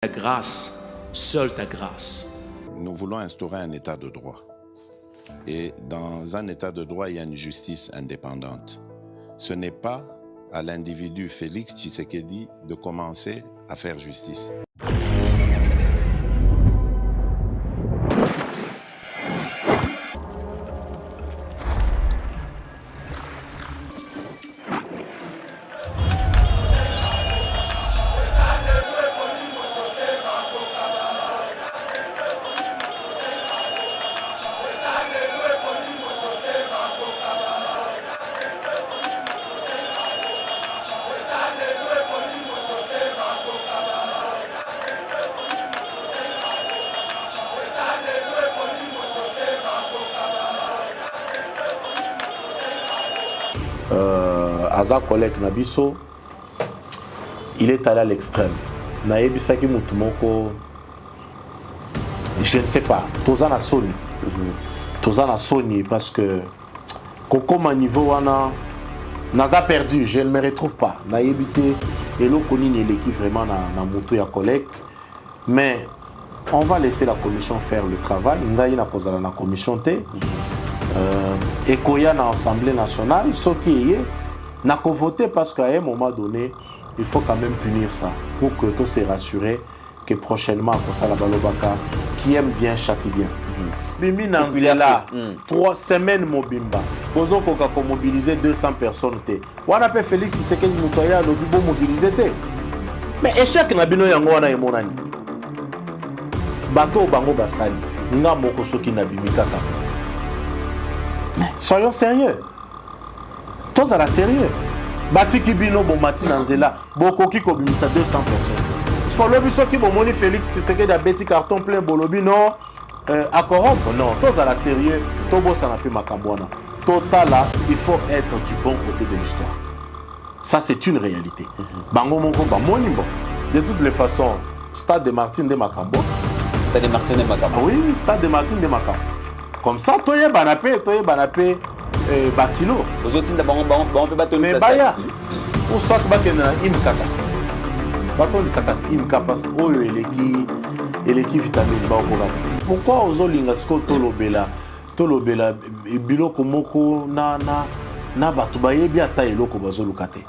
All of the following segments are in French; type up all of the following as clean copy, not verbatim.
Ta grâce, seule ta grâce. Nous voulons instaurer un état de droit. Et dans un état de droit, il y a une justice indépendante. Ce n'est pas à l'individu Félix Tshisekedi de commencer à faire justice. Aza collègue Nabiso, il est allé à l'extrême. Naebisaki Mutumoko, je ne sais pas, Tozana Sony. Tozana Sony parce que comme à niveau wana Naza perdu, je ne me retrouve pas. Naebité et l'Okonini l'équipe vraiment na moto ya collègue. Mais on va laisser la commission faire le travail. Ngaï na kozala na commission té. Et Koya na Assemblée nationale, ce qui est n'a qu'à voter parce qu'à un moment donné, il faut quand même punir ça pour que tout se rassure que prochainement, Kosala Balobaka, qui aime bien, châtie bien. Bimi Nanzela, 3 semaines Mobimba, Bozo Koka ko mobiliser 200 personnes. On appelle Félix Tshisekedi Mutoya, le Bibo mobiliser. Mais échec Nabino Yangoana et Monani. Bateau Bango Basali, Nga Moko Soki Nabimikaka. Mais soyons sérieux. Tous à la sérieux. Bati Kibino Bomati Nanzela, Bokoki Kobimisa 200 personnes. Parce que l'objet qui bomoni Félix, c'est que d'abeti carton plein Bolobi non à corrompre. Non, tous à la sérieux. Tobo Sanapi Makambouana. Total là, il faut être du bon côté de l'histoire. Ça c'est une réalité. Bango Mongo Bamonimbo. De toutes les façons, Stade de Martin de Makambo. Stade de Martin de Makambo. Oui, Stade de Martin de Makambo. Comme ça, Toye Banapé, Bakilo. Aux autres, on peut battre mais Baya, ou soit Bakena Imkakas. Baton de Sakas Imkapas, Oyo Eleki vitamine Baokola. Pourquoi aux Olingasko Tolobela, Biloko Moko, na Batubaye, Biata et Loko Bazolukate.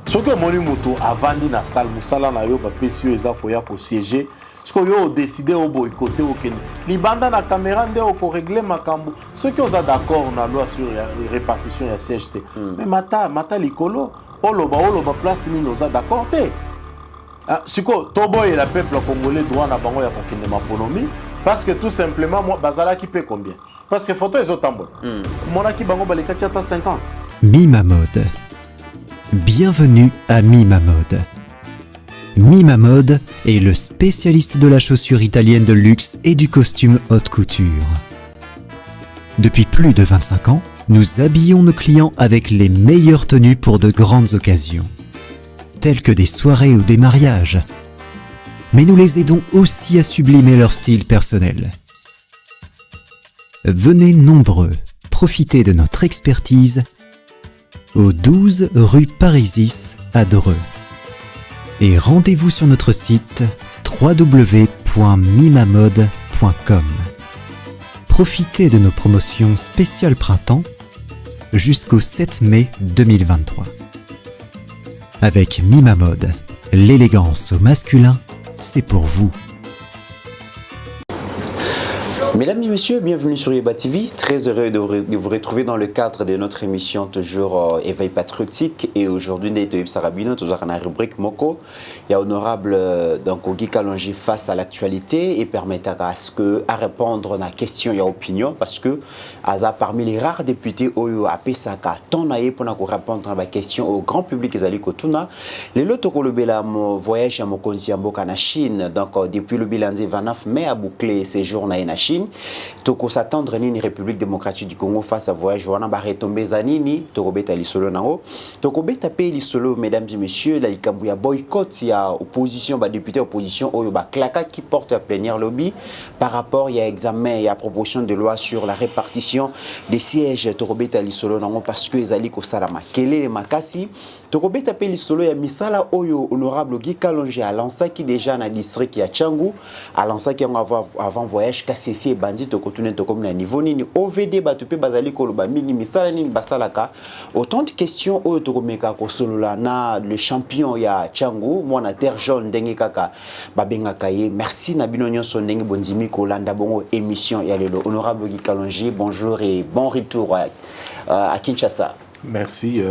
Ce que mon moto a vendu na salle, Moussala na yo, Papesio et Zakoya pour siéger. Ce que vous décidé au boycotter au Kenya. Les bandes na caméra de régler Makambu. Ceux qui sont d'accord on a loi sur la répartition de CHT. Mais mata likolo, oloba place ni nous a d'accord té. Ce que Tobo et le peuple congolais doit na bango ya kokende maponomi parce que tout simplement moi bazala qui paie combien. Parce que photo les autres tambol. Mona ki bango baleka qui a 5 ans. Mima Mode. Bienvenue à Mima Mode. Mima Mode est le spécialiste de la chaussure italienne de luxe et du costume haute couture. Depuis plus de 25 ans, nous habillons nos clients avec les meilleures tenues pour de grandes occasions, telles que des soirées ou des mariages. Mais nous les aidons aussi à sublimer leur style personnel. Venez nombreux profiter de notre expertise au 12 rue Parisis à Dreux. Et rendez-vous sur notre site www.mimamode.com. Profitez de nos promotions spéciales printemps jusqu'au 7 mai 2023. Avec Mima Mode, l'élégance au masculin, c'est pour vous. Mesdames et messieurs, bienvenue sur Yeba TV. Très heureux de vous retrouver dans le cadre de notre émission toujours Éveil patriotique. Et aujourd'hui, nous sommes Sarabino, toujours dans la rubrique Moko. Il y a honorable donc Guy Kalonji face à l'actualité et permettra à répondre à la question et à l'opinion parce que Aza parmi les rares députés Oyo a Pesaka ton aïe pour répondre à la question au grand public Ezali Kotuna. Les lots le bela mon voyage à mon Mboka en Chine donc depuis le bilan 29 mai a bouclé séjour na Chine. Toko s'attendre ni une République démocratique du Congo face à voyage wana ba retomber zanini toko beta lisolo nango toko beta pe lisolo mesdames et messieurs la likambu ya boycott ya opposition ba député opposition oyo ba klaka qui porte à plénière lobby par rapport ya examen ya proposition de loi sur la répartition des sièges toko beta lisolo nango parce que ezali ko salama kelele makasi tokobeta pe lisolo ya misala oyo honorable Guy Kalonji alansaki déjà na district ya Tchangu, alansaki avant voyage kasisi bandi tokotune tokomna niveau nini OVD batu pe bazali koloba mingi misala nini basalaka. Autant de questions oyo tokomeka ko solola na le champion ya Tchangu mwana terre jaune ndenge kaka babengaka ye. Merci na bino nyonso ndenge bondimi ko landa bongo émission ya lelo. Honorable Guy Kalonji, bonjour et bon retour à Kinshasa. Merci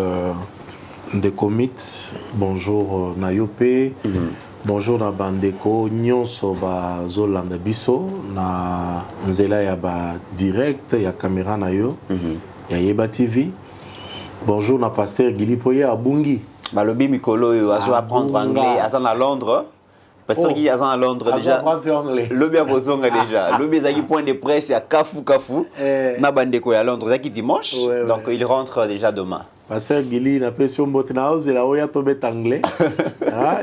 Ndekomit, bonjour Nayope, bonjour na bandeko nyonso ba zolanda biso na nzela ya ba direct ya caméra na yo ya Yeba TV. Bonjour na pasteur Gili Poye Abungi. Balobi mikolo yo azo apprendre anglais, azana Londres. Pasteur Guy azan à Londres déjà. Lobi a bozonga déjà. Lobi zaki point de presse à Kafu. Na bandeko ya Londres zaki dimanche. Donc il rentre déjà demain. Pasteur Gili na pesi mbote na oze la oya tobet anglais.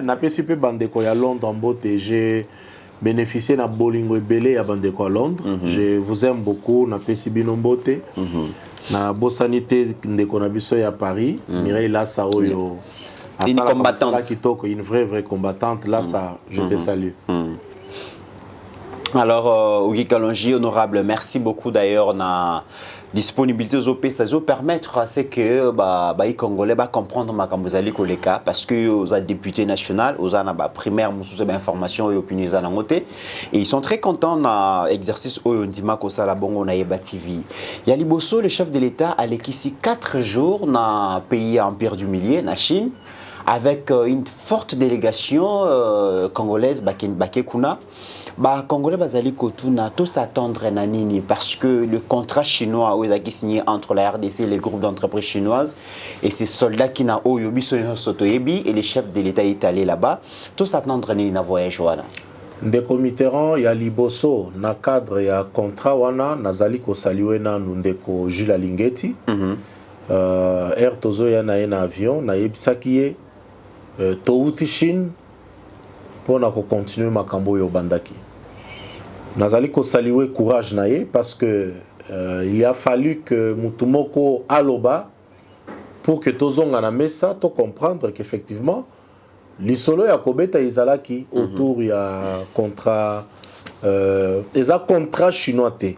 Na pesi pe bandeko ya Londres en mbote. J'ai bénéficié na bolingo ebele ya bandeko à Londres. Je vous aime beaucoup na pesi bino mbote. Na bosanité ndeko na biso ya Paris. Mireille Lassa oyo. Une combattante. Une vraie combattante. Là, ça, je te salue. Alors, Guy Kalonji, honorable, merci beaucoup d'ailleurs na disponibilité aux OP. Ça va permettre à ce que les Congolais comprendre ma kambozali koleka parce que aux députés nationaux, aux ana primaire, moussous information et opinion et ils sont très contents na exercice au ndima ko sala bongo na Yeba TV. Ya liboso le chef de l'État a ici 4 jours na pays empire du Milieu, na Chine. Avec une forte délégation congolaise, Bakekuna, Congolais bazali kotuna tous s'attendre na nini parce que le contrat chinois où ils signé entre la RDC et les groupes d'entreprises chinoises et ces soldats qui na oyobi sotoyebi et les chefs de l'État italien là-bas, tous s'attendre nini na voyage wana. Ndeko Mitterrand ya liboso na cadre ya contrat wana nazali ko saluer na ndeko Jules Alingeti. Air tozo ya na avion na yebisaki ye touti Chine pour na ko continuer makambo yo bandaki. Nazali ko saluer courage na ye parce que il a fallu que mutumoko aloba pour que tozonga na mesa to comprendre qu'effectivement lisolo ya kobeta izalaki autour ya contrat eza contrat chinois te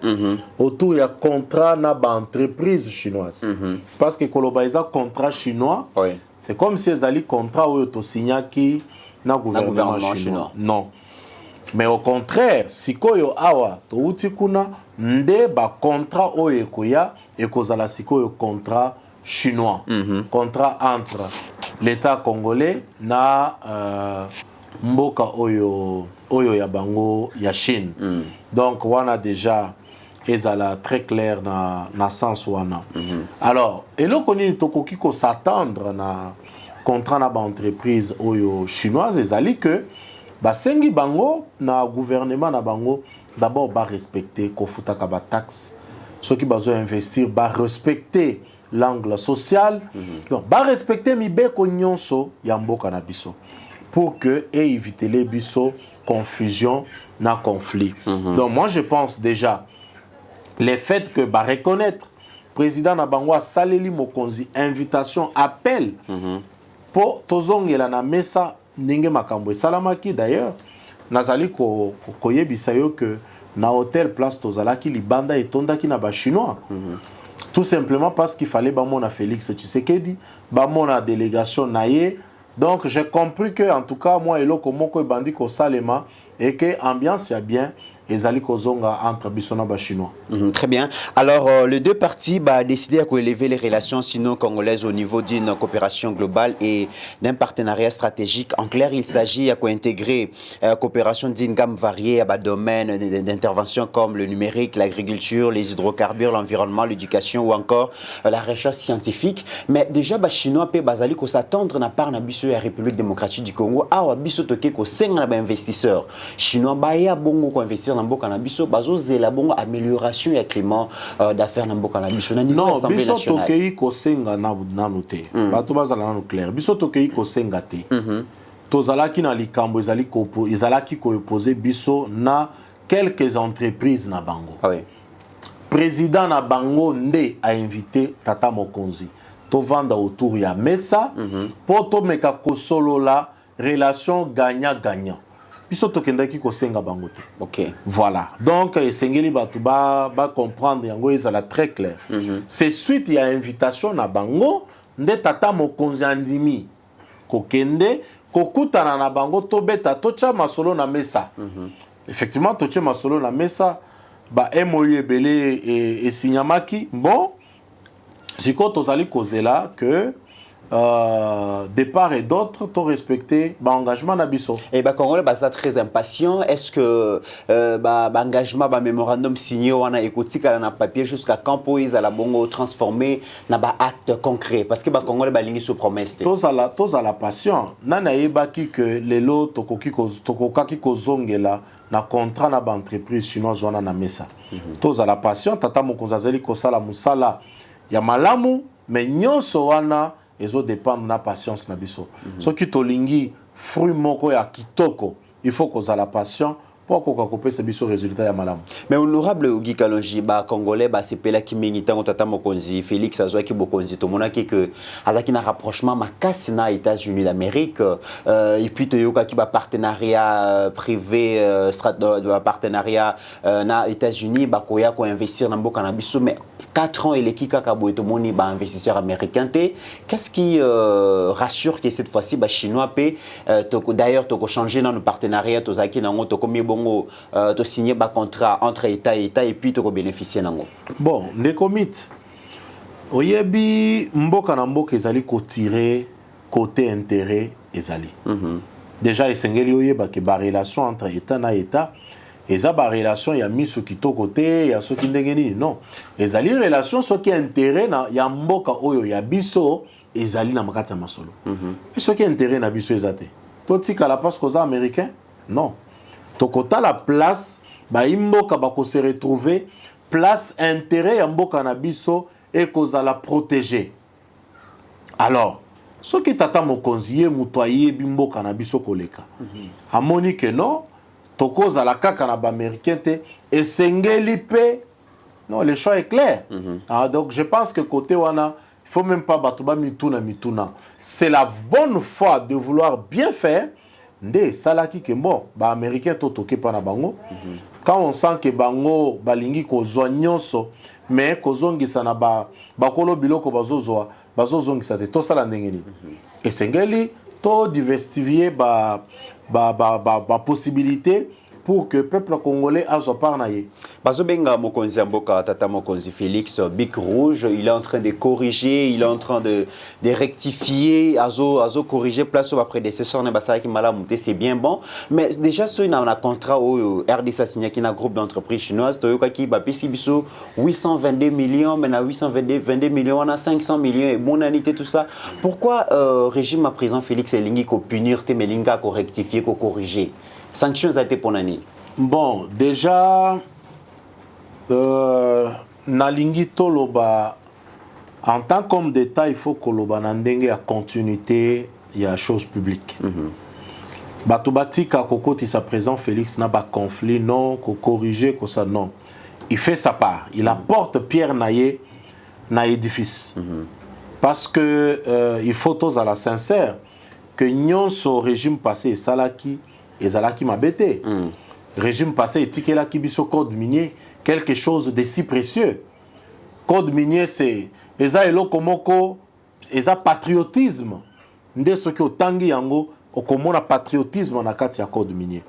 autour ya contrat na ba entreprise chinoise parce que koloba eza contrat chinois c'est comme si ezali contrat oyo to signaki na gouvernement chinois non mais au contraire sikoyo awa to uti kuna nde ba contrat oyo ekoya ekozala sikoyo contrat chinois contrat entre l'État congolais na mboka oyo ya bango ya Chine. Donc on a déjà ezala très clair na sens wana. Alors eloko nini tokoki ko s'attendre na contrat na ba entreprise oyo chinoise ezali que basengi bango na gouvernement na bango d'abord ba respecter ko futaka ba taxe ceux qui bazo investir ba respecter l'angle social donc ba respecter mibeko nyonso ya mboka na biso pour que et éviter les biso confusion na conflit. Donc moi je pense déjà le fait que ba reconnaître président na bango saleli mokonzi invitation appel pour tozongela na mesa ndenge makambo esalamaki d'ailleurs nazali ko yebisa yo que na hôtel place tozalaki libanda etondaki na ba chinois tout simplement parce qu'il fallait bamona Félix Tshisekedi bamona délégation naie. Donc j'ai compris que en tout cas moi eloko moko ebandi ko salema et que ambiance ya bien ezali kozonga entre bisona ba chinois. Très bien. Alors les deux parties décidé à élever les relations sino-congolaises au niveau d'une coopération globale et d'un partenariat stratégique. En clair, il s'agit à intégrer coopération d'une gamme variée à domaines d'intervention comme le numérique, l'agriculture, les hydrocarbures, l'environnement, l'éducation ou encore la recherche scientifique. Mais déjà ba chinois pe bazali ko s'attendre na part na biso ya République démocratique du Congo awa biso toke ko senga na investisseurs chinois ba ya bongo ko investir na mboka na biso bazo zela bongo amélioration ya climat d'affaires na mboka na biso na niveau assemblée nationale. Non, biso tokei ko senga na noté. Bato bazala na clair. Biso tokei ko senga te. Tozalaki na likambo ezalaki ko opposer biso na quelques entreprises na bango. Ah oui. Président na bango nde a invité Tata Mokonzi. to vanda autour ya mesa pour to meka kosolola relation gagnant-gagnant. Biso tokendaki kosenga bango te. OK. Voilà. Donc esengeli batu ba comprendre yango ezala très clair. C'est suite ya invitation na bango nde tata mokonzi andimi kokende kokutana na bango tobeta tocha masolo na mesa. Effectivement tocha masolo na mesa ba MOU ebele et signamaki bon siko tozali kozela que de part et d'autre, tu respecter l'engagement d'Abisso. Et bah Congolais ça très impatient. Est-ce que l'engagement, le mémorandum signé, on a écouté qu'il y a un papier jusqu'à quand pour ils la bongo transformer dans un acte concret? Parce que bah Congolais bah ligne sous promesse. Tous à la passion. Nana yebaki que les lots tokoki kozongela na contrat na ba entreprise chinoise wana na mesa. Tous à la passion. Tata mokonzazeli kosala musala ya malamu mais nyonso wana ezo dépendre na patience na biso. Soki tolingi fruit moko ya kitoko, il faut qu'on a la patience pour qu'on couper ce biso résultat ya malamu. Mais honorable Guy Kalonji ba Congolais ba sepela ki mingita tata mokonzi Félix azwa ki bokonzi to monaki que azaki na rapprochement makasi na États-Unis d'Amérique et puis to yoka ki ba partenariat privé partenariat na États-Unis ba koya ko investir na mboka na biso mais 4 ans et l'équipe kaka boy to moni ba investisseur américain té qu'est-ce qui rassure que cette fois-ci ba chinois paie d'ailleurs to ko changer dans nos partenariats to zaki nango to komi bongo to signer ba contrat entre État et État et puis to ko bénéficier nango. Bon, les comités oyebi mboka na mboka ezali ko tirer côté intérêt ezali. Déjà esengeli oyeba que ba relation entre État na État eza ba relation ya miso kitoko te ya soki ndenge nini non ezali relation soki intérêt na ya mboka oyo ya biso ezali na makati ya masolo soki intérêt na biso ezate totika la place koza américain non tokota la place ba imboka ba ko se retrouver place intérêt ya mboka na biso et koza la protéger. Alors soki tata mokonzi ye muto ayebi mboka na biso koleka amoni que non tokoza la kaka na ba américain te et sengeli pe non le choix est clair. Donc je pense que côté wana il faut même pas batuba mituna c'est la bonne foi de vouloir bien faire nde salaki ke bon ba américain to toke pa na bango quand on sent que bango balingi kozwa nyonso mais kozongisa na ba kolo biloko bazozongisa te to sala ndenge ni et sengeli to diversifier ba possibilité pour que le peuple congolais a son parnaï. Bazobenga mokonzi mboka tata mokonzi Félix Bic Rouge, il est en train de corriger, il est en train de rectifier, azo corriger place au prédécesseur ne basaki qui malamu c'est bien bon, mais déjà ce na un contrat au RDC signé qui na groupe d'entreprises chinoises Toyoka qui ba pesi biso 822 millions mais na 822 millions on a 500 millions et bonanité tout ça. Pourquoi régime à présent Félix Elingi ko punir te melinga ko rectifier ko corriger? Sanctions a été pour Nani. Bon, déjà, Nalingi Toloba, en tant qu'homme d'État, il faut que l'Oba n'endenge à continuité, il y a chose publique. Batubati Kakokoti, sa présent Félix n'a pas conflit, non, qu'on corriger, que ça, non. Il fait sa part. Il apporte Pierre Naye na édifice. Parce que il faut tous à la sincère que nous, au régime passé, Salaki, et Zalaki m'a bêté. Régime passé, et là qui biso code minier, quelque chose de si précieux. Code minier, c'est Eza elo komoko, Eza patriotisme. Nde ce que tangi yango, okomona patriotisme na kati ya code minier.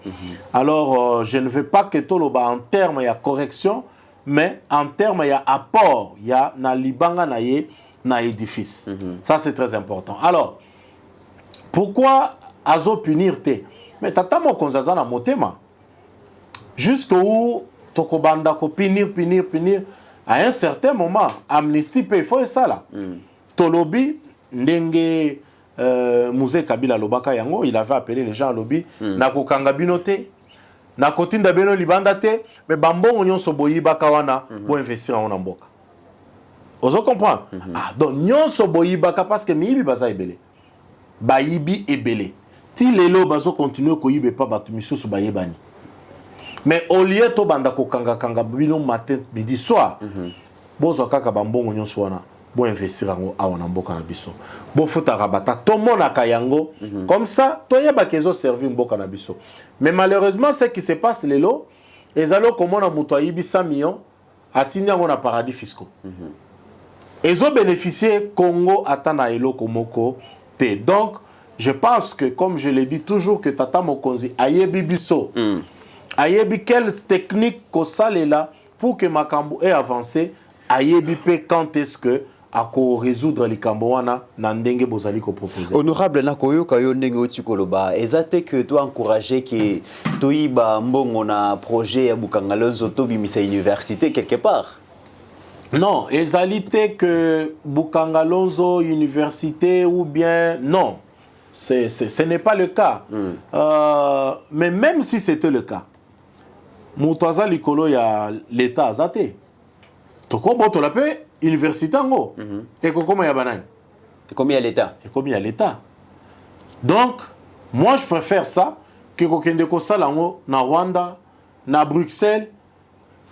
Alors, je ne veux pas que toloba en termes il y a correction, mais en termes il y a apport, il y a na libanga na ye na édifice. Ça c'est très important. Alors, pourquoi azo punir te? Mais tata mokonzaza na motema jusqu'où tokobanda ko punir à un certain moment amnistie peut faut ça là tolobi ndenge Musée Kabila lobaka yango il avait appelé les gens lobby na kokanga binote na kotinda beno libanda te mais bambongo nyonso boyibaka wana bo investir en mboka ozo comprendre donc nyonso boyibaka parce que miyibi baza ebele bayibi ebele ti lelo bazo continuer ko yibe pa batu misusu bayebani mais au lieu to banda ko kanga bino matin midi soir bozo kaka bambongo nyonso wana bon investir yango awa na mboka na biso bon futa rabata to monaka yango comme ça to yeba kezo servir mboka na biso mais malheureusement ce qui se passe lelo ezalo komona muto ayibi 100 millions atindi yango na paradis fiscaux ezo bénéficier Congo atana eloko moko te donc je pense que comme je l'ai dit toujours que Tata Mokonzi ayebi biso ayebi quelle technique ko salela pour que makambo ait avancé ayebi pe quand est-ce que ako résoudre likambo wana na ndenge bozali ko proposer honorable nakoyo kayo ndenge oti koloba ezate que toi encourager que toyiba mbongo na projet ya Bukangalozo to bimisa université quelque part. Non, ezalité que Bukangalozo université ou bien non. Ce n'est pas le cas. Mais même si c'était le cas, Moutaza Likolo ya l'État azate. Toko boto la paix université ngo. Et comment y a banane? Combien l'État? Et combien l'État? Donc, moi je préfère ça que kokende ko sala ngo na Rwanda, na Bruxelles.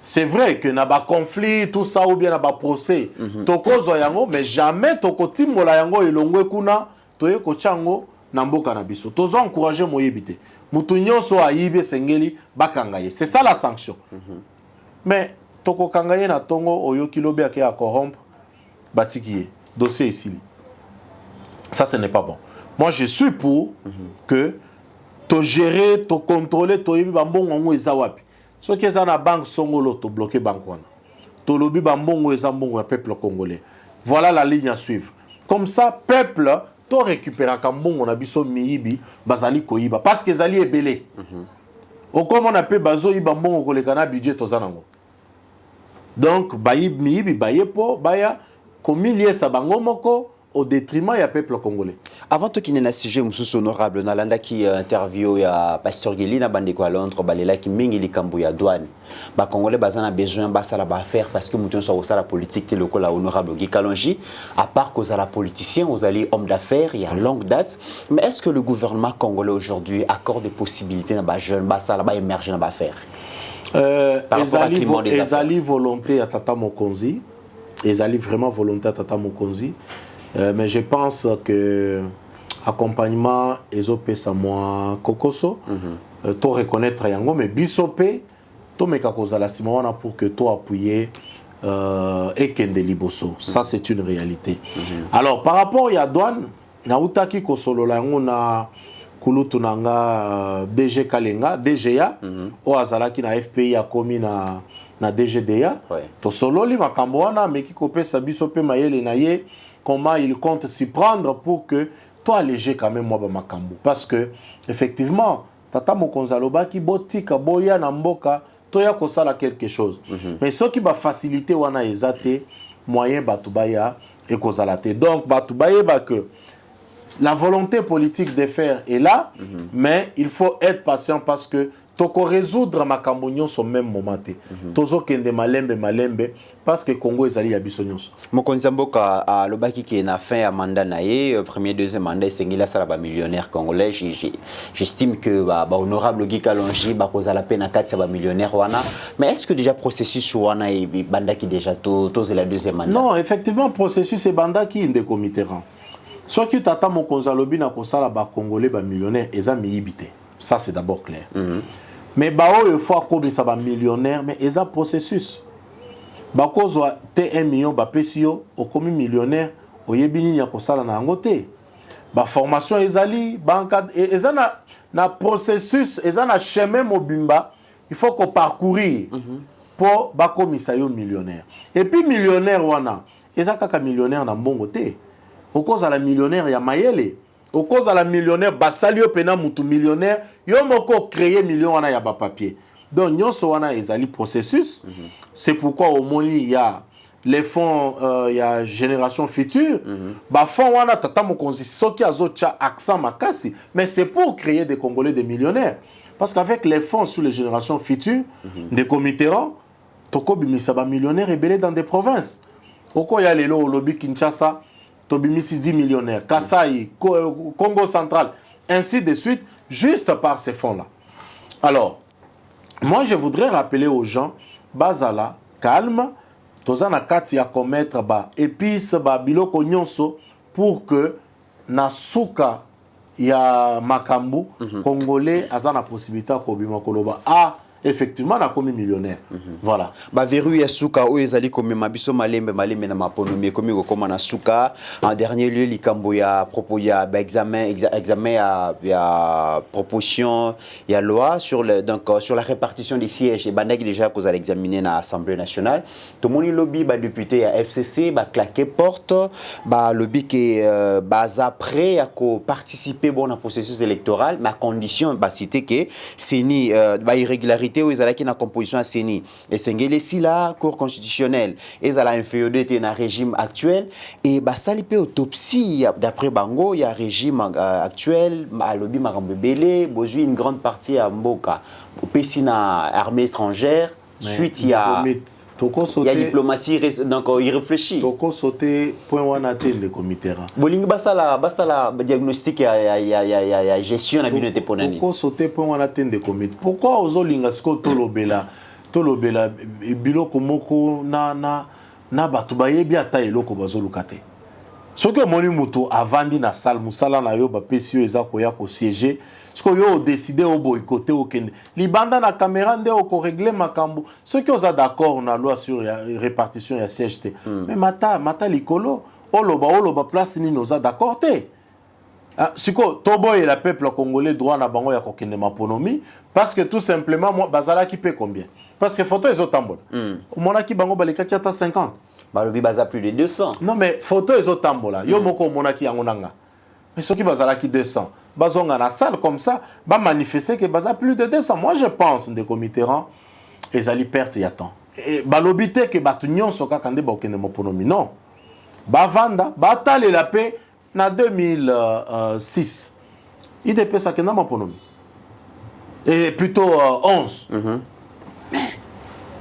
C'est vrai que na ba conflit tout ça ou bien na ba procès. Toko zo yango mais jamais toko timola yango elongwe kuna toye ko chango na mboka na biso. Tozo encourager moyebite. Mutu nyonso ayibe sengeli bakangaye. C'est ça la sanction. Mais toko kangaye na tongo oyo kilobe ake a corrompre batikiye dossier ici. Ça ce n'est pas bon. Moi je suis pour que to gérer, to contrôler, to yebi bambongo ngo eza wapi. Ce qui est dans la banque songolo to bloquer banque wana. To lobi bambongo eza mbongo ya peuple congolais. Voilà la ligne à suivre. Comme ça peuple to récupérer kambongo na biso miyibi bazali koyiba parce que ezali ebele. Au comme on appelle bazo yiba mbongo koleka na budget to zanango. Donc bayib miyibi bayepo baya komilie sa bango moko au détriment ya peuple congolais. Avant tout qu'il y ait un sujet monsieur honorable nalanda qui interview ya pasteur Geli na bandeko à Londres balela ki mingi likambo ya douane ba congolais bazana besoin basala ba faire parce que mutu so la politique te lokola honorable Guy Kalonji à part cause à la politicien aux alliés hommes d'affaires il y a longue date mais est-ce que le gouvernement congolais aujourd'hui accorde des possibilités na ba jeune basala ba émerger na ba faire ezali volonté à Tata Mokonzi ezali vraiment volonté à Tata Mokonzi. Mais je pense que accompagnement ezopesa moi kokoso to reconnaître yango mais bisope to meka kozala simawana pour que to appuyer ekende liboso. Ça c'est une réalité. Alors par rapport à douane na utaki kosolola yango na kulutu nanga DG Kalenga DGA o azalaki na FPI akomi na DGDA to sololi makambo wana meki kopesa bisope mayele na ye comment il compte s'y prendre pour que toi alléger quand même moi makambo parce que effectivement Tata Mokonzi alobaki botika boya na mboka toya kosala quelque chose mais ce qui va faciliter wana ezate moyen batubaya et kozalate donc batubaya ba que la volonté politique de faire est là mais il faut être patient parce que toko résoudre makambo nyonso même moment te tozo kende malembe parce que Congo ezali ya biso nyonso Mokonzi mboka alobaki ki na fin ya mandat na ye premier deuxième mandat sengila sala ba millionnaire congolais j'estime que ba honorable Guy Kalonji ba kozala pe na kati ba millionnaire wana mais est-ce que déjà processus wana e banda ki déjà to la deuxième mandat non effectivement processus e banda ki inde committeran soit que Tata Mokonzi alobi na kosala ba congolais ba millionnaire eza miyibite. Ça, c'est d'abord clair. Mais il faut que ça va millionnaire, mais il y a un processus. Bako te 1 million, pesio, au commis millionnaire, au yebini ya kosala na angote. Ba formation ezali, banka, ezana na processus, ezana chemin mobimba, il faut qu'on parcourir pour bako misayo millionnaire. Et puis millionnaire wana, ezaka millionnaire na mbongo te. Au cause à la millionnaire ya mayele. Au cause à la millionnaire, basalio pena mutu millionnaire, yo moko créer million wana ya ba papier. Donc nyonso wana ezali processus. C'est pourquoi au Moni il y a les fonds il y a génération future. Ba fonds wana Tata Mokonzi soki azocha accent makasi, mais c'est pour créer des Congolais des millionnaires. Parce qu'avec les fonds sur les générations futures des comitérants, toko bimisa ba millionnaires et belé dans des provinces. Oko ya lelo lobby Kinshasa Tobimisi 10 millionnaires, Kasaï, Congo central, ainsi de suite, juste par ces fonds-là. Alors, moi je voudrais rappeler aux gens, Bazala, calme, toza na kati ya commettre ba épice ba biloko nyonso pour que na suka ya makambu congolais aza na possibilité ko bima koloba effectivement na komi millionnaire. Voilà. Ba veru ya suka o ezali comme mabiso malembe na maponomi comme ko na suka en dernier lieu likambo ya propos ya examen ya proposition ya loi sur le donc sur la répartition des sièges et bandaki déjà que vous allez examiner na Assemblée nationale tout moni lobby ba député ya FCC ba claquer porte ba lobby que baza prêt à participer bon au processus électoral mais à condition ba citer que seni ba irrégularité où ils allaient qui na composition à CENI et sengeli si la cour constitutionnelle ils allaient infériorité dans régime actuel et bah ça li pe autopsie d'après bango il y a régime actuel à lobby marambe belé bozui une grande partie à mboka pesi na armée étrangère suite il y a diplomatie donc il réfléchit toko sauter point wana te le comité bolingi basala diagnostic ya gestion na bino te ponani toko sauter point wana te de comité pourquoi ozolinga siko tolobela biloko moko na batu bayebi ata eloko bazoluka te soki omoni mutu avandi na salle musala na yo bapesi yo eza koya kosiéger siko yo décider o boycotter okende libanda na caméra nde oko régler makambo soki oza d'accord na loi sur la répartition ya siège te mais mata likolo oloba place nini oza d'accord te siko toboye la peuple congolais droit na bango ya kokende maponomi parce que tout simplement moi bazala ki pe combien parce que photo ezotambola omonaki bango balekaki ata 50 balobi baza plus de 200 non mais photo ezotambola yo moko omonaki yango nanga mais ceux qui bazalaki 200 bazonga na salle comme ça ba manifester que baza plus de 200 moi je pense des comités ezali perte ya temps et balobi te que batu nyonso kaka nde bakende moponomi non bavanda batalela pe na 2006 IDP sakenda moponomi et plutôt 11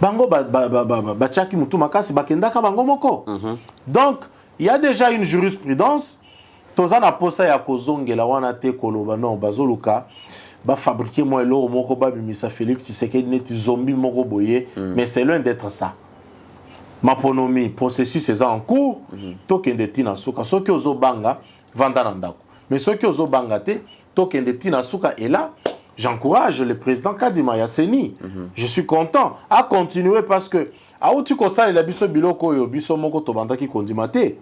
bango batiaki mutu makasi bakendaka bango moko donc il y a déjà une jurisprudence toza na posa ya kozongela wana te koloba non bazoluka ba fabriquer moi eloko moko babimisa Félix Tshisekedi neti zombie moko boye mais c'est loin d'être ça maponomi processus est en cours tokende tina suka soki ozobanga vanda na ndako mais soki ozobanga te tokende tina suka et là j'encourage le président Kadima Yasseni je suis content à continuer parce que auti ko sala la biso biloko yo biso moko tobanda ki kondima te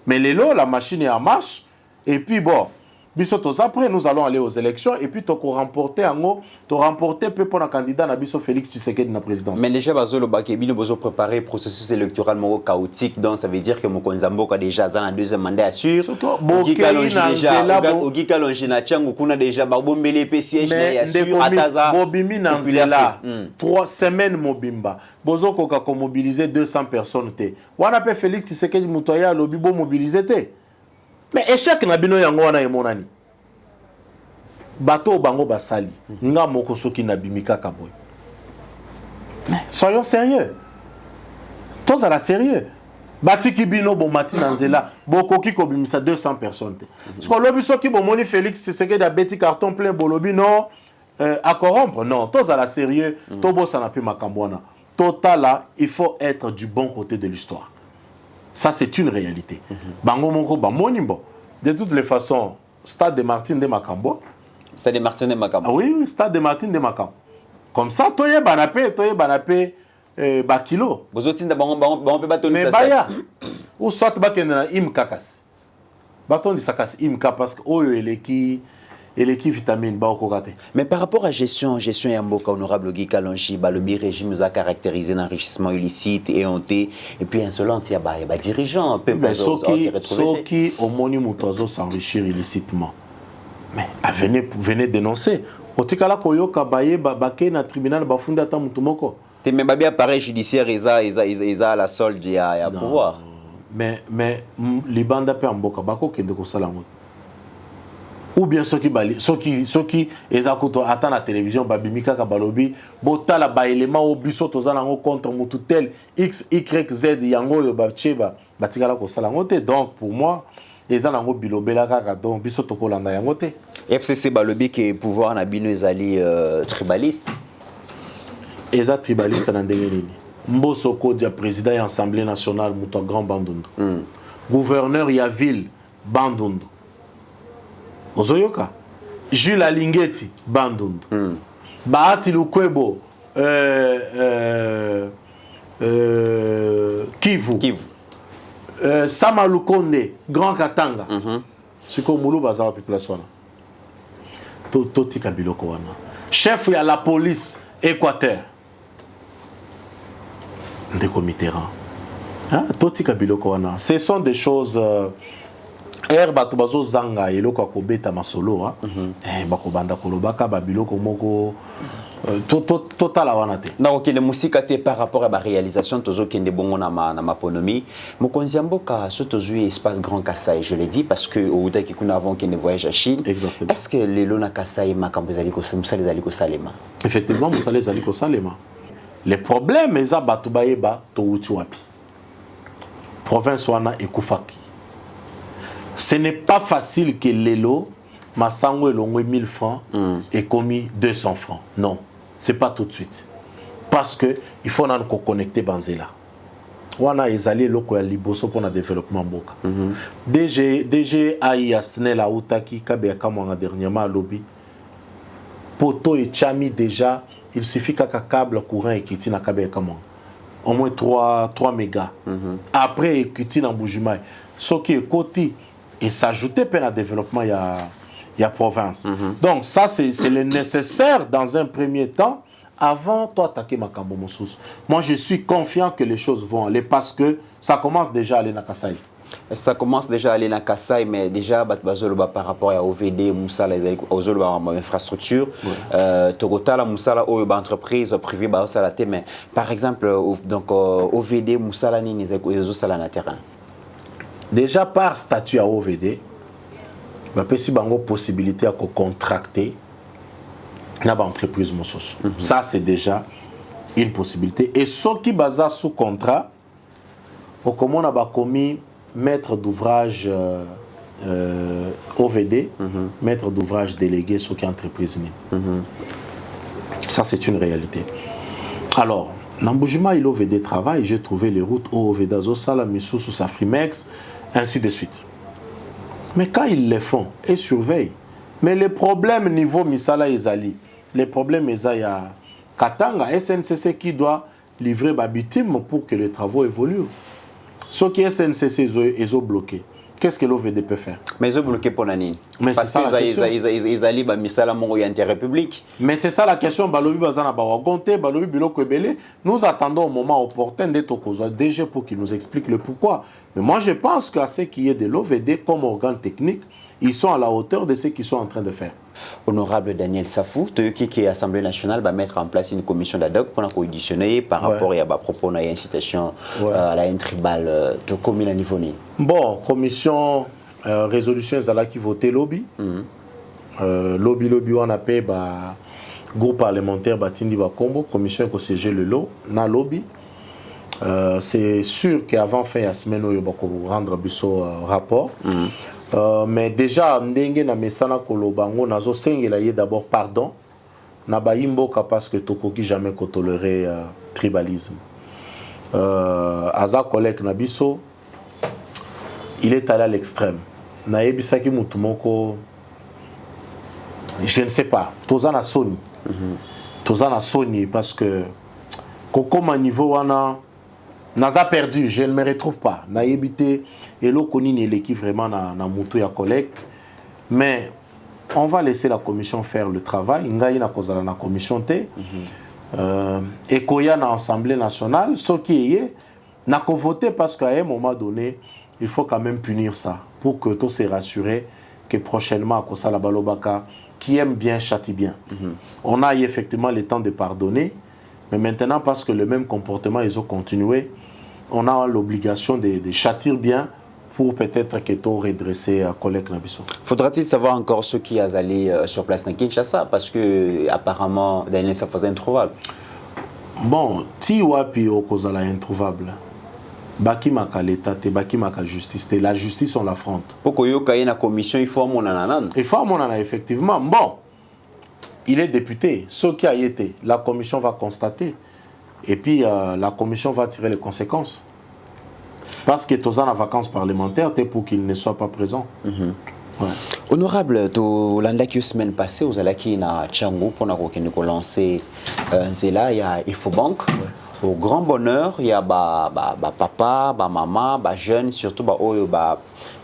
mais lelo la machine est en marche et puis bon biso tous après nous allons aller aux élections et puis to remporter ango to remporter peu pour un candidat na biso Félix Tshisekedi na présidence mais déjà bazolo bakebino bozo préparer processus électoral moko chaotique donc ça veut dire que Mokonzi Mboka déjà za na deuxième mandat assure Ogi Kalonji na Tchango kuna déjà babombele pe siège na assure ataza bobimi na nzela 3 semaines mobimba bozo koka ko mobiliser 200 personnes te wana pe Félix Tshisekedi mutoya lobi bo mobiliser te mais échec na bino yango wana emonani bato bango basali nga moko soki na bimika kaboy mais soyons sérieux tous à la sérieux batiki bino bo mati na nzela bokoki ko bimisa 200 personnes te parce que lobi soki bo moni Félix Tshisekedi da beti carton plein bolobi non à corrompre non tous à la sérieux to bossa na pe makambwana totala il faut être du bon côté de l'histoire. Ça, c'est une réalité. Bango moko ba monimbo. De toutes les façons, Stade de Martin de Makambo. Stade de Martin de Makambo. Ah oui, Stade de Martin de Makambo. Comme ça, toye banapé bakilo. Bozotinda bango pe batoni ça. Mais baya. Ou soit bakena im kakas. Baton di sakas im parce que oyo eleki vitamine ba okokate. Mais par rapport à gestion ya mboka honorable Ogi Kalonji balobi régime nous a caractérisé d'enrichissement illicite et honté et puis insolente ya ba dirigeant peuple qui au moni mutozo s'enrichir illicitement. Mais venez dénoncer. Otikala koyoka baye bake na tribunal bafunda ata mutu moko. Te me babi appareil judiciaire isa à la solde ya pouvoir. Mais libanda pe mboka bako kende ko sala ngoto. Ou bien ceux qui ezakuto ata na télévision babimika ka balobi botala ba élément au biso tozana ngo contre mutu tel x y z yango yo bacheba batikala ko sala ngote donc pour moi ezana ngo bilobela kaka donc biso tokolanda yango te. FCC balobi que pouvoir na bino ezali tribaliste. Eza tribaliste na ndenge nini? Mbosoko dia président de l'Assemblée nationale Mouto Grand Bandundu. Gouverneur ya ville Bandundu. Ozoyoka. Jules Alingeti Bandundu. Bahati Lukwebo Kivu. Sama Lukonde Grand Katanga. Siko Moulou Bazawa place wana. Toti Kabiloko wana. Chef ya la police Équateur. Ndeko Mitterrand. Toti Kabiloko wana. Ce sont des choses bato bazo zanga eloko akobeta masolo bakobanda kolobaka babiloko moko totala wana te. Na okende musika te par rapport à la réalisation tozo kende bongo na maponomi mokonzi mboka so tozo espace Grand Kassai, je l'ai dit parce que au daki kuna avant kende voyage à Chine. Exactement. Est-ce que les lona Kassai makambo zali ko musale zali ko salema? Effectivement musale zali ko salema. Les problèmes eza bato bayeba to uti wapi. Province wana ekufaki. Ce n'est pas facile que l'élo, Massango elongwe 1000 francs et commis 200 francs. Non, c'est pas tout de suite. Parce que il faut nous connecter Banzela. Wana ezali loko ya liboso pour le développement boka. DG Aïe Asne la Outaki kabe ya kamwanga dernièrement à lobby. Poto et chami déjà, il suffit qu'un câble courant et kiti na kabe ya kamwanga. Au moins 3 mégas. Après kiti na Mbujimai. Ce qui est côté et s'ajouter à le développement il y a province. Donc ça c'est le nécessaire dans un premier temps avant toi attaquer Makambo Moussous. Moi je suis confiant que les choses vont aller parce que ça commence déjà à aller na Kassai. Ça commence déjà à aller na Kassai, mais déjà par rapport à OVD Moussala aux infrastructures Togotala Moussala aux entreprises privées mais par exemple donc OVD Moussala ni les sala na terrain. Déjà par statut à OVD, il y a une possibilité de contracter une entreprise. Ça, c'est déjà une possibilité. Et ceux qui basent sous contrat, comme on a commis maître d'ouvrage OVD, maître d'ouvrage délégué sur qui entreprise. Ça, c'est une réalité. Alors, dans Boujima, il OVD travail, j'ai trouvé les routes OVD Azosala, Missou, sous Safrimex, ainsi de suite. Mais quand ils le font, ils surveillent. Mais les problèmes niveau Misala Ezali, les problèmes Ezaya Katanga, SNCC qui doit livrer ma victime pour que les travaux évoluent. Ce qui est SNCC, ils ont bloqué. Qu'est-ce que l'OVD peut faire? Mais ils ont bloqué pour Nani. Parce que ils allaient à Misala Mongo République. Mais c'est ça la question. Nous attendons au moment opportun d'être DG pour qu'il nous explique le pourquoi. Mais moi je pense qu'à ce qui est de l'OVD comme organe technique, ils sont à la hauteur de ce qu'ils sont en train de faire. Honorable Daniel Safou, qui est l'Assemblée nationale va mettre en place une commission d'ad hoc pour coauditionner par rapport à propos de l'incitation à la haine tribale de commune à niveau ni. Bon, commission résolution est qui voté lobby. Lobby on appelle groupe parlementaire Batindi Bakombo, commission qui siège le lot na lobby. C'est sûr qu'avant fin de la semaine, il va rendre un rapport. Mais déjà, ndenge na mesana kolobango nazo sengela ye d'abord pardon na bayimboka parce que tokoki jamais ko tolérer tribalisme. Aza collègue na biso, il est allé à l'extrême. Na yebisaki mutu moko, je ne sais pas, tozana soni. Tozana soni parce que kokoma niveau wana Naza perdu, je ne me retrouve pas. Na yebité et l'okoni ni l'équipe vraiment na mutu ya collègue. Mais on va laisser la commission faire le travail. Ngai na kozala na commission te. Et koya na Assemblée nationale, ce qui est n'a qu'à voter parce qu'à un moment donné, il faut quand même punir ça pour que tout se rassurer que prochainement à Kosala Balobaka qui aime bien châtie bien. On a eu effectivement le temps de pardonner, mais maintenant parce que le même comportement ils ont continué, on a l'obligation de châtir bien pour peut-être que tout redresser à collègue Nabiso. Faudra-t-il savoir encore ceux qui sont allés sur place dans Kinshasa parce que apparemment Daniel ça faisait introuvable. Bon, ti wapi okozala introuvable. Baki maka l'état te baki maka justice te la justice on l'affronte. Pourquoi yoka na commission il faut mon ananan. Il faut mon ananan effectivement. Bon. Il est député, ce qui a été, la commission va constater. Et puis la commission va tirer les conséquences. Parce que tous en vacances parlementaires, c'est pour qu'il ne soit pas présent. Ouais. Honorable, to landaki semaine passée, vous allez na Tchango pour nous lancer Zela, il y a Infobank. Au grand bonheur, il y a papa, maman, jeune, surtout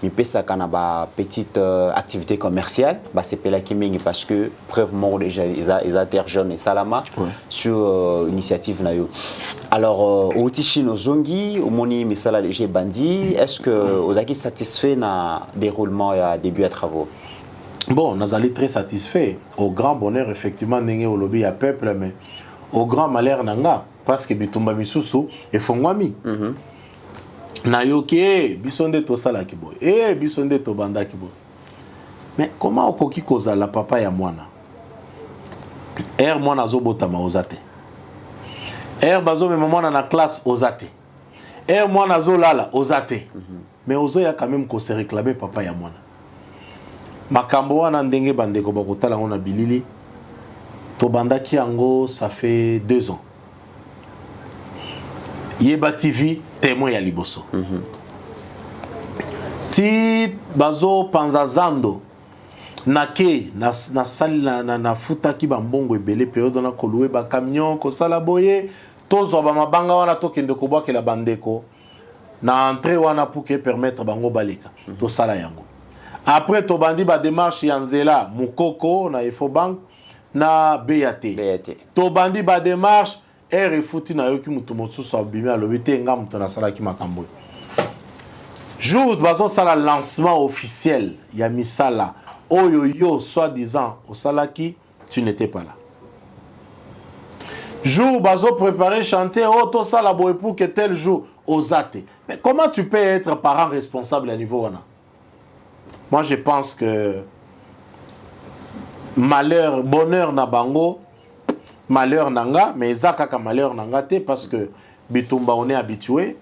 mi pesa kana petite activité commerciale, c'est pela kimingi parce que preuve mort déjà ils a terre jeune et salama sur initiative na yo. Alors au Tichino Zongi, au moni misala léger bandi, est-ce que vous êtes satisfait na déroulement et début à travaux? Bon, nous allons très satisfaits. Au grand bonheur, effectivement, n'engé au lobby à peuple, mais au grand malheur nanga, parce que bitumba misusu et fongwami. Na yoke, bisonde to sala kiboy. Bisonde to banda kiboy. Mais comment okoki koza la papa ya mwana? Mwana zo botama ozate. Bazo me mwana na classe ozate. Mwana zo lala ozate. Mais ozo ya quand même ko se réclamer papa ya mwana. Makambo wana ndenge bandeko bakotala ngona bilili. To bandaki yango ça fait 2 ans. Yeba TV témoin ya liboso. Ti bazo panzazando nake na sali na futa ki bambongo ebele période na koluwe ba camion ko sala boye tozo ba mabanga wana tokende ko bwake la bandeko na entrée wana pour que permettre bango baleka to sala yango. Après to bandi ba démarche ya Nzela Mukoko na Infobank na BAT. To bandi ba démarche refuti na yoki mutu mosusu abimi alobi te nga mutu na sala ki makambo. Jour bazo sala lancement officiel ya misala oyo yo soi-disant au salaki tu n'étais pas là. Jour bazo préparer chanter to sala boy pour que tel jour osate. Mais comment tu peux être parent responsable à niveau wana? Moi je pense que malheur bonheur na bango malheur nanga, mais ezaka malheur nanga te parce que bitumba on est habitué.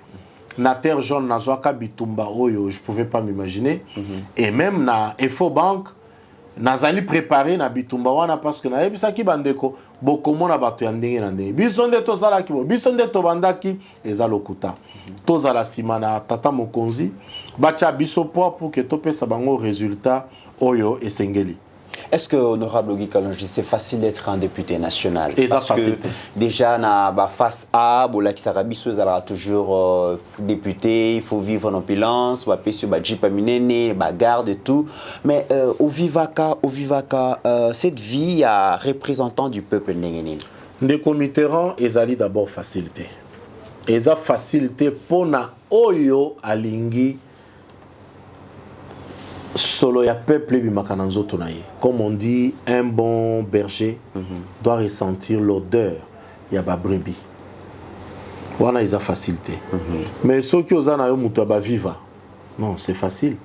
Na terre jaune na zoaka bitumba oyo, je pouvais pas m'imaginer. Et même na Infobank nazali préparé na bitumba wana parce que na ebisaki bandeko bokomona bato ya ndenge na ndenge. Bisonde to sala ki bo, bisonde to bandaki ezalokuta. To zala simana tata mokonzi bacha biso pour que to pesa bango résultat oyo esengeli. Est-ce que, honorable Guy Kalonji, c'est facile d'être un député national? Parce que déjà, face A, Bolaki Sarabiso, il aura toujours député, il faut vivre en opulence, il faut sur Badjipaminene, garde et tout. Mais au Vivaka, cette vie a représentant du peuple Nengenine. Des comitéran, ils allaient d'abord facilité. Ils ont facilité pour na Oyo Alingi. Solo ya peuple bimakananzo tonaye. Comme on dit, un bon berger doit ressentir l'odeur ya ba brebis. Wana ils a facilité. Mais ceux qui osent na yo muto ba viva. Non, c'est facile.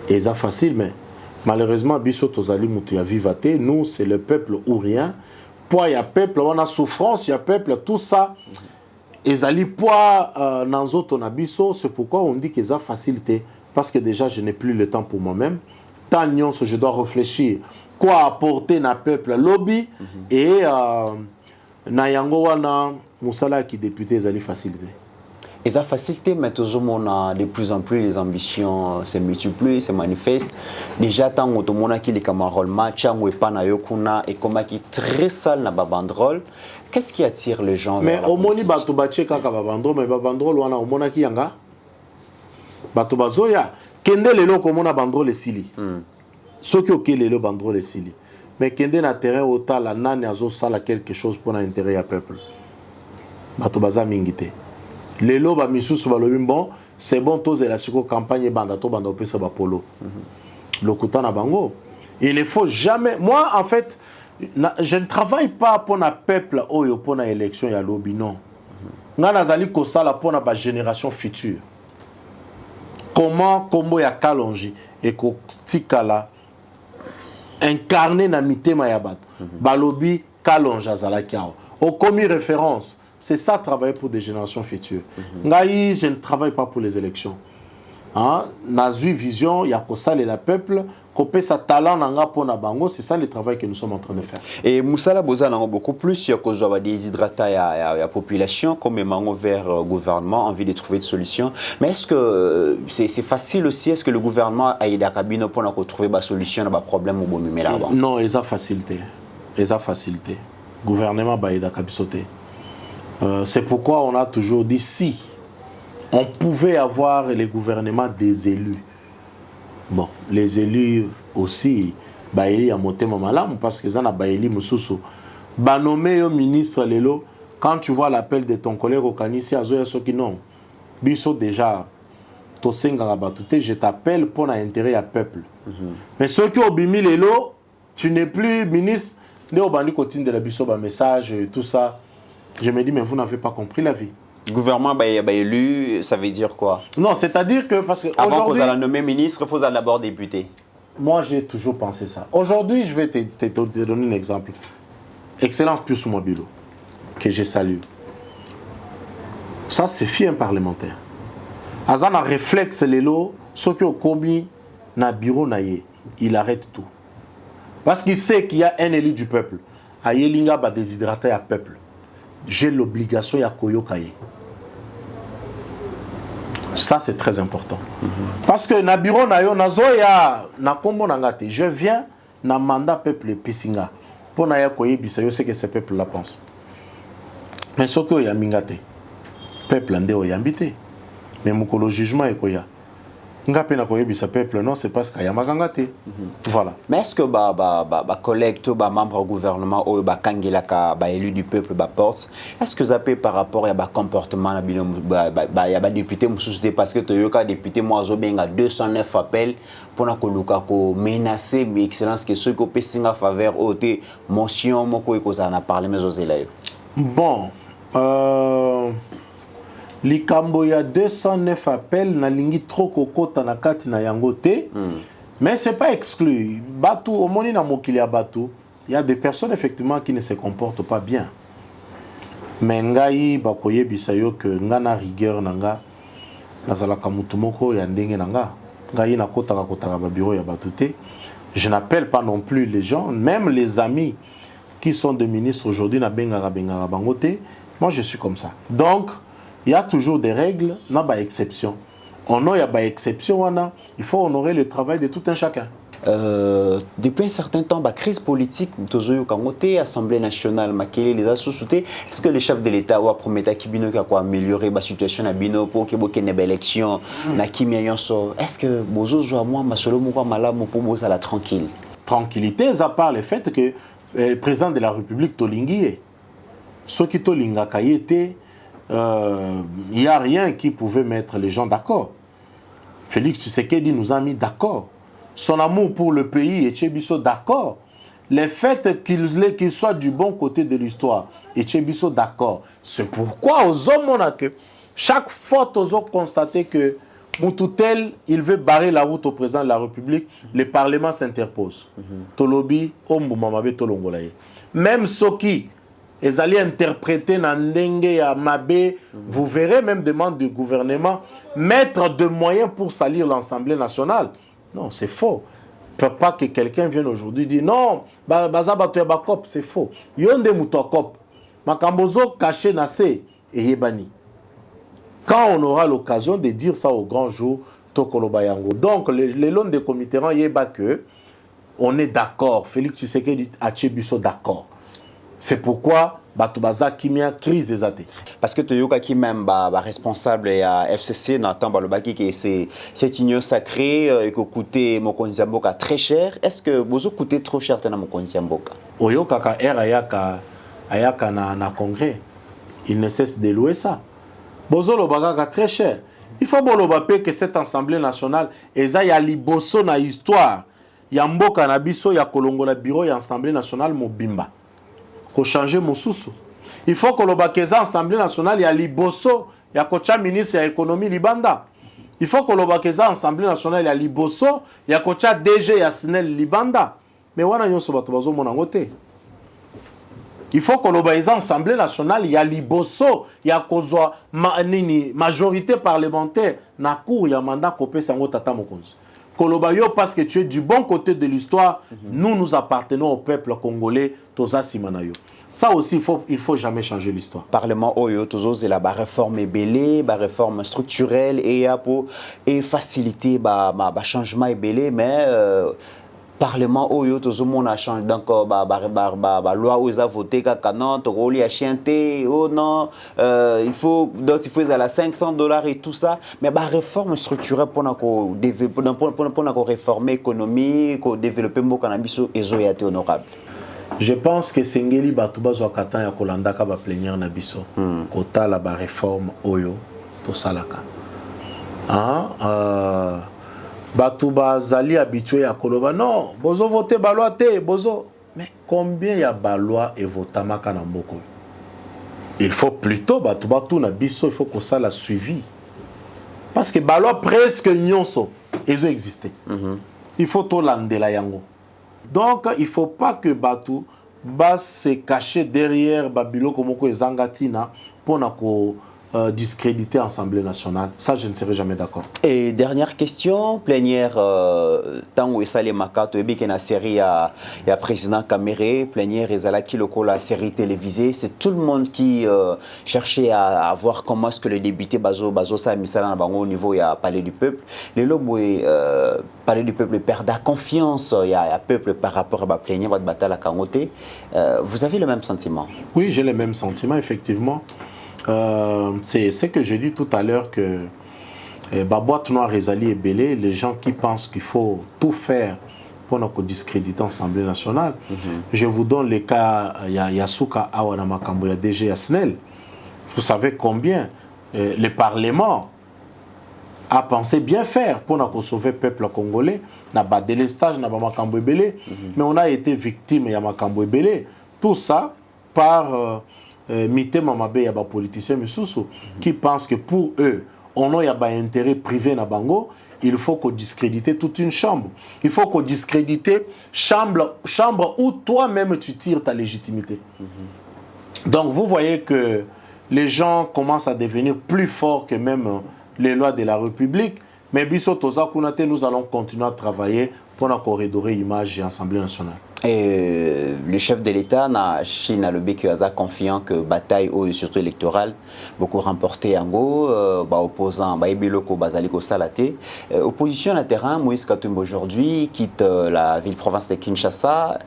Et ils a facile mais malheureusement biso tozali muto ya vivate, nous c'est le peuple ou rien. Poids ya peuple, on a souffrance, ya peuple, tout ça. Ezali poids nanzo tonabiso, c'est pourquoi on dit qu'ils a facilité. Parce que déjà, je n'ai plus le temps pour moi-même. Tant je dois réfléchir. Quoi apporter na peuple lobby et na yango wana musala qui député zali facilité. Et ça facilité, mais toujours on a de plus en plus les ambitions se multiplient, se manifestent. Déjà tant que tout le monde qui les camarades match, ou pas na yokuna et comme qui très sale na babandrol. Qu'est-ce qui attire les gens? Mais au moni bato bache kaka babandrol, mais babandrol wana au mona ki yanga. Bato bazoya kende lelo komona bandrole sili soki okelelo bandrole sili mais kende na terrain otala nani azo sala quelque chose pour l'intérêt ya peuple bato baza mingite lelo ba misusu balobi bon c'est bon tozela siko campagne banda to banda opesa ba polo lokuta na bango il ne faut jamais moi en fait je ne travaille pas pour na peuple oyo pour na élection ya lobby non nga nazali ko sala pour na ba génération future. Comment Kombo ya Kalonji et Kotikala incarné na mitema ya bato. Balobi Kalonji azalakiao. Au commis référence, c'est ça travailler pour des générations futures. Ngai, je ne travaille pas pour les élections. Nazui vision ya kosala la peuple Kopé sa talent nanga pour na bango, c'est ça le travail que nous sommes en train de faire. Et Moussala Boza n'a beaucoup plus, il y a cause de déshydrater la population, comme mango vers le gouvernement, envie de trouver des solutions. Mais est-ce que c'est facile aussi, est-ce que le gouvernement a aidé à cabine pour trouver des solutions à des problèmes au bon là-bas? Non, ils ont facilité. Ils ont facilité. Le gouvernement a aidé à cabisoter. C'est pourquoi on a toujours dit si on pouvait avoir les gouvernements des élus. Bon, les élus aussi, Baïli a monté mon malam parce que ça n'a Baïli Moussoussou. Banomé au ministre Lelo, quand tu vois l'appel de ton collègue au Kanissi, Azoya Soki non. Biso déjà, je t'appelle pour l'intérêt à peuple. Mais ceux qui ont bimi Lelo, tu n'es plus ministre, de Obani Kotine de la Bisso, message, tout ça. Je me dis, mais vous n'avez pas compris la vie. Le gouvernement élu, ça veut dire quoi? Non, c'est-à-dire que parce que avant qu'on ait nommé ministre, il faut d'abord député. Moi, j'ai toujours pensé ça. Aujourd'hui, je vais te donner un exemple. Excellence Pius Mobilo, que je salue. Ça, c'est un parlementaire. Azan a réflexe les lots, ceux qui ont commis na bureau naïe, il arrête tout. Parce qu'il sait qu'il y a un élu du peuple. Ayelinga va déshydrater à peuple. J'ai l'obligation de koyokaye. Ça, c'est très important. Parce que na bureau na yo nazoya na kombo nangate, je viens na mandat peuple pisinga. Pour na ya koye bisa yo c'est que ce peuple la pense. Mais ce que ya mingate. Peuple ande o yambité. Mais mukolo jugement e koya. Ngapé na koye bisa peuple non, c'est parce qu'il y a magangate. Voilà. Mais est-ce que collègue to membre du gouvernement ou kangela ka élu du peuple porte, est-ce que ça peut par rapport à comportement na ya député mususu parce que toyoka député moi zo benga 209 appels pour na koluka ko menacer mais excellence que ceux ko pesinga faveur ote motion moko ko za na parler mais ozela yo. Bon, Likambo ya 209 appels na lingi trop kokota na kati na yangote. Mais c'est pas exclu. Batu omoni na mokili ya batu, il y a des personnes effectivement qui ne se comportent pas bien. Mais ngai bakoye bisayo que ngana rigueur nanga nazala kamutu moko ya ndenge nanga. Ngai na kota ba bureau ya batute. Je n'appelle pas non plus les gens, même les amis qui sont des ministres aujourd'hui na bengara bangote. Moi je suis comme ça. Donc il y a toujours des règles, il y a des exceptions. On a des exceptions, il faut honorer le travail de tout un chacun. Depuis un certain temps, la crise politique, l'Assemblée nationale, les associés, est-ce que le chef de l'État a promis à améliorer la situation pour qu'il y ait une élection? Est-ce que vous avez tranquille? Tranquillité, à part le fait que le président de la République Tolingi, ceux qui Tolinga Kayete, il n'y a rien qui pouvait mettre les gens d'accord. Félix Tshisekedi nous a mis d'accord. Son amour pour le pays, Etchebiso d'accord. Le fait qu'il soit du bon côté de l'histoire, Etchebiso d'accord. C'est pourquoi aux hommes, on a que chaque fois, aux hommes constaté que Moutoutel, il veut barrer la route au président de la République, le Parlement s'interpose. Tolobi, Ombumamabe, Tolongolaye. Même Soki, ils allaient interpréter Nandenge à Mabé, vous verrez même des membres du gouvernement mettre de moyens pour salir l'Assemblée nationale. Non, c'est faux. Il ne peut pas que quelqu'un vienne aujourd'hui dire non, c'est faux. Yonde Moutokop, Makambozo caché Nassé et Yebani. Quand on aura l'occasion de dire ça au grand jour, Tokolobayango. Donc, les longs des comités, on est d'accord. Félix Tshisekedi a Tchebiso d'accord. C'est pourquoi Batubaza Kimia crise des athées. Parce que Toyoka qui même responsable à FCC dans le temps que c'est une union sacrée et que coûtait Mokonzi Mboka très cher. Est-ce que vous coûtez trop cher dans Mokonzi Mboka? Oyoka ka ayaka na congrès. Il ne cesse de louer ça. Bozo Lobaka très cher. Il faut bolobaper que cette assemblée nationale eza ya liboso na histoire. Ya Mboka na biso ya Kolongola bureau ya assemblée nationale Mobimba. Ko changer Mosusu. Il faut que l'Obakeza Assemblée nationale ya liboso ya kocha ministre ya économie Libanda. Il faut que l'Obakeza Assemblée nationale ya liboso ya kocha DG ya Sinel Libanda. Mais wana nyonso bato bazo mona ngote. Il faut que l'Obakeza Assemblée nationale ya liboso ya kozwa majorité parlementaire na cour ya mandat kopesa ngo tata mokonzi. Kolobayo, parce que tu es du bon côté de l'histoire, nous appartenons au peuple congolais, Toza Simanayo. Ça aussi, il faut jamais changer l'histoire. Parlement Oyo, toujours c'est la réforme belé, la réforme structurelle et pour faciliter le changement belé, mais Parlement Oyo, toujours mon a changé donc la loi où ils ont voté quand non, tu as chanté, oh non, il faut d'autres il faut à la $500 et tout ça, mais la réforme structurelle pour réformer l'économie, pour développer mon cannabis et été honorable. Je pense que Sengeli Batuba Zwakatan ya Kolandaka ba plénière na biso. Kota la ba réforme Oyo to salaka. Batuba Zali habitué à Koloba. Non, bozo voter baloi te, bozo. Mais combien y a baloi et votamaka na mboko? Il faut plutôt Batuba tout na biso, il faut que ça la suivi. Parce que baloi presque nyonso, ils ont existé. Il faut to landela yango. Donc, il ne faut pas que Batu se cacher derrière Babilo Komoko et Zangatina pour discréditer l'Assemblée nationale. Ça, je ne serai jamais d'accord. Et dernière question, plénière, tant où est Makato, et bien la série, il y a président Kamere, plénière, et Zalaki Loko, la série télévisée, c'est tout le monde qui cherchait à voir comment est-ce que le député Bazo Misala au niveau, il y a Palais du Peuple. Les lobes, Palais du Peuple perd la confiance, il y a peuple par rapport à la plénière, votre bataille à Kangote. Vous avez le même sentiment? Oui, j'ai le même sentiment, effectivement. C'est ce que j'ai dit tout à l'heure que Baboite Noir Ezali et Belé, les gens qui pensent qu'il faut tout faire pour nous discréditer l'Assemblée nationale. Je vous donne le cas Yasuka Awana Makambo, DG Yasnel. Vous savez combien le Parlement a pensé bien faire pour nous sauver le peuple congolais. N'a pas délestage, n'a pas Makambo Belé, mais on a été victime de Makambo Belé. Tout ça par Mité Mamabe, il y a des politiciens qui pensent que pour eux, on a un intérêt privé na bango, il faut qu'on discrédite toute une chambre. Il faut qu'on discrédite chambre où toi-même tu tires ta légitimité. Donc vous voyez que les gens commencent à devenir plus forts que même les lois de la République. Mais Biso Toza Kunate, nous allons continuer à travailler pour corridorer l'image de l'Assemblée nationale. Et le chef de l'État, Chine a le bec confiant que bataille surtout électorale, beaucoup remporté en go, opposant, Biloko, Bazaliko Salate. Opposition à terrain, Moïse Katumbi aujourd'hui quitte la ville-province de Kinshasa.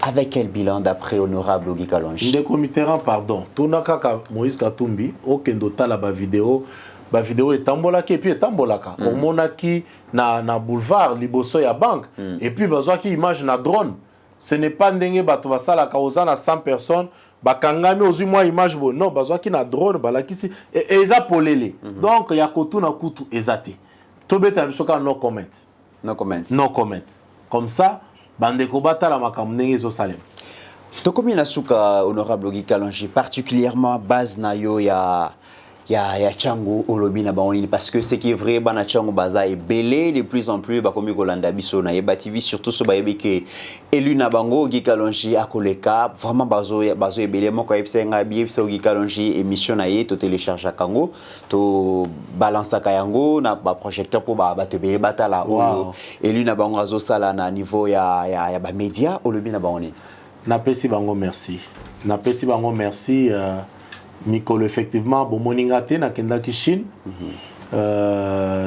Avec quel bilan d'après honorable Ogi Kalonji? Le comité, pardon, Tonaka Moïse Katumbi, aucun d'autre la vidéo. La vidéo est tambolaka et puis est tambolaka. On monaki na boulevard liboso ya banque et puis besoin qui image na drone. Ce n'est pas ndenge bato basala ka ozana 100 personnes bakangami ozui moi image bo non besoin qui na drone balakisi et eza polele. Donc ya kotu na kutu ezate. Tobeta bisoka no comment. No comment. No comment. Comme ça bande ko batala makambo ndenge zo salem. To combien na suka honorable Ogi Kalonji particulièrement base na yo ya Tchango Olobi na baonini parce que ce qui est vrai bana Tchango baza est belé de plus en plus ba komi kolanda biso na yeba TV surtout so ba yebeke élu na bango Ogi Kalonji akoleka vraiment bazo e belé moko yebsenga biye so Ogi Kalonji émission na ye to télécharger kango to balance kayango na ba projecteur pour ba te belé batala élu na bango azo sala na niveau ya ba média Olobi na baonini na pesi bango merci Mikolo effectivement bon moningate na kendaki Chine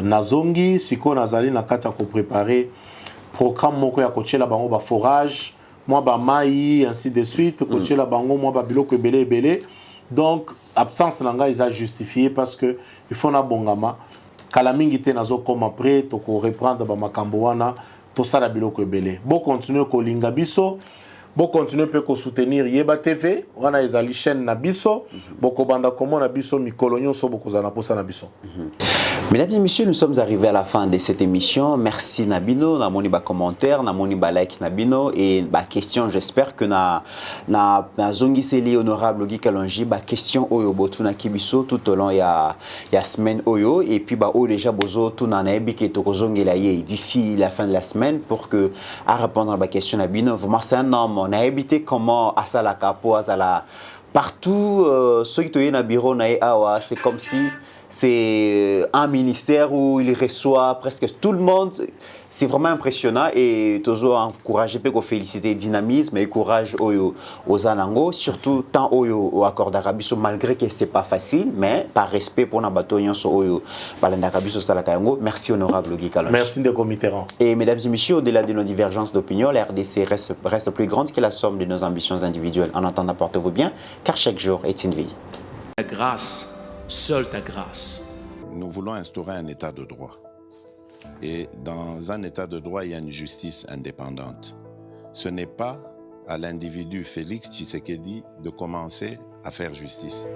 nazongi siko nazali na kati ya ko préparer programme moko ya kochela bango ba forage moi ba mai ainsi de suite kochela bango moi ba biloko ebele donc absence nanga ils a justifié parce que il faut na bongama kala mingi te nazo comme après to ko reprendre ba makambo wana to sala biloko ebele bo continuer ko linga biso. Bon continuer peut soutenir Yeba TV, on a les chaînes na biso, boko banda comment na biso mikolonyo so boko zana posa na biso. Mesdames et messieurs, nous sommes arrivés à la fin de cette émission. Merci Nabino, na moni ba commentaire, na moni ba like Nabino et ba question, j'espère que na zongi seli honorable Ogi Kalonji ba question oyo botu na kibiso tout au long ya semaine oyo et puis ba o déjà bozo tout na ebi ke to zongi la ye d'ici la fin de la semaine pour que à répondre à ba question Nabino. Vraiment c'est un homme, on a habité comment asala kapo asala partout ceux qui toyé na bureau na awa c'est comme si c'est un ministère où il reçoit presque tout le monde. C'est vraiment impressionnant et toujours encourager, peut féliciter dynamisme et courage aux Anango, surtout tant au accord d'Arabie, malgré que c'est pas facile, mais par respect pour nos bateaux au d'Arabie Merci honorable Guy Kaloche. Merci de Mitterrand. Et mesdames et messieurs, au-delà de nos divergences d'opinion, la RDC reste plus grande que la somme de nos ambitions individuelles. En attendant, portez-vous bien, car chaque jour est une vie. Ta grâce, seule ta grâce. Nous voulons instaurer un état de droit. Et dans un état de droit, il y a une justice indépendante. Ce n'est pas à l'individu Félix Tshisekedi de commencer à faire justice.